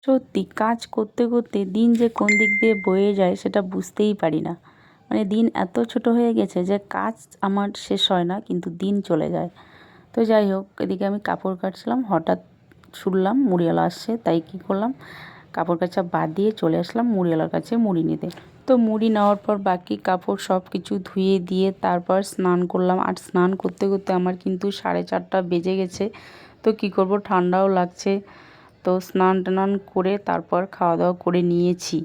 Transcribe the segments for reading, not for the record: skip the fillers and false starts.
সত্যি কাজ করতে করতে দিন যে কোন দিক দিয়ে বয়ে যায় সেটা বুঝতেই পারি না। মানে দিন এত ছোট হয়ে গেছে যে কাজ আমার শেষ হয় না, কিন্তু দিন চলে যায়। তো যাই হোক, এদিকে আমি কাপড় কাচছিলাম, হঠাৎ শুনলাম মুড়িওয়ালা আসছে, তাই কী করলাম, কাপড় কাচা বাদ দিয়ে চলে আসলাম মুড়িওয়ালার কাছে মুড়ি নিতে। তো মুড়ি নেওয়ার পর বাকি কাপড় সব কিছু ধুয়ে দিয়ে তারপর স্নান করলাম। আর স্নান করতে করতে আমার কিন্তু 4:30 বেজে গেছে। তো কী করব, ঠান্ডাও লাগছে। তো স্নান টান করে তারপর খাওয়া দাওয়া করে নিয়েছি।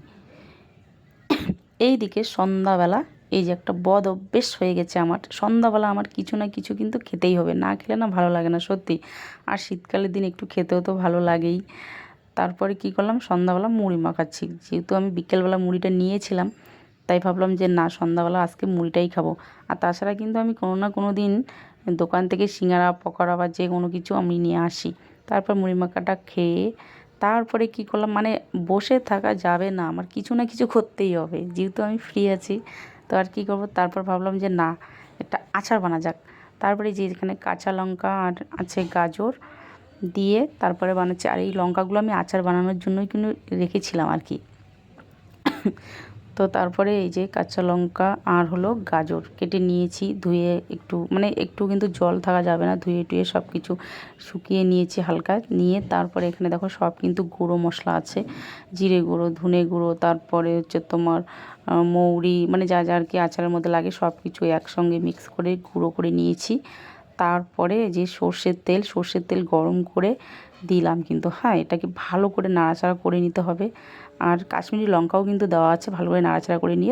এইদিকে সন্ধ্যাবেলা এই যে একটা বদ অভ্যেস হয়ে গেছে আমার, সন্ধ্যাবেলা আমার কিছু না কিছু কিন্তু খেতেই হবে, না খেলে না ভালো লাগে না সত্যি। আর শীতকালের দিন একটু খেতেও তো ভালো লাগেই। তারপরে কি করলাম, সন্ধ্যাবেলা মুড়ি মাখাচ্ছি। যেহেতু আমি বিকেলবেলা মুড়িটা নিয়েছিলাম, তাই ভাবলাম যে না, সন্ধ্যাবেলা আজকে মুড়িটাই খাবো। আর তাছাড়া কিন্তু আমি কোনো না কোনো দিন দোকান থেকে সিঙ্গারা পকোড়া বা যে কোনো কিছু আমি নিয়ে আসি। তারপর মুড়ি মাখাটা খেয়ে তারপরে কি করলাম, মানে বসে থাকা যাবে না, আমার কিছু না কিছু করতেই হবে, যেহেতু আমি ফ্রি আছি। তো আর কী করবো, তারপর ভাবলাম যে না, একটা আচার বানা যাক। তারপরে যে এখানে কাঁচা লঙ্কা আর আছে গাজর দিয়ে তারপরে বানাচ্ছি। আর এই লঙ্কাগুলো আমি আচার বানানোর জন্যই কিন্তু রেখেছিলাম আর কি। তো তারপরে এই যে কাঁচা লঙ্কা আর হলো গাজর কেটে নিয়েছি, ধুয়ে একটু, মানে একটু কিন্তু জল থাকা যাবে না, ধুয়ে টুয়ে সব কিছু শুকিয়ে নিয়েছি হালকা। নিয়ে তারপরে এখানে দেখো সব কিন্তু গুঁড়ো মশলা আছে, জিরে গুঁড়ো, ধনে গুঁড়ো, তারপরে হচ্ছে তোমার মৌরি, মানে যা যা আর কি আচারের মধ্যে লাগে সব কিছু একসঙ্গে মিক্স করে গুঁড়ো করে নিয়েছি। তারপরে যে সর্ষের তেল গরম করে দিলাম কিন্তু, হ্যাঁ এটাকে ভালো করে নাড়াচাড়া করে নিতে হবে। আর কাশ্মীরি লঙ্কাও কিন্তু দেওয়া আছে, ভালো করে নাড়াচাড়া করে নিয়ে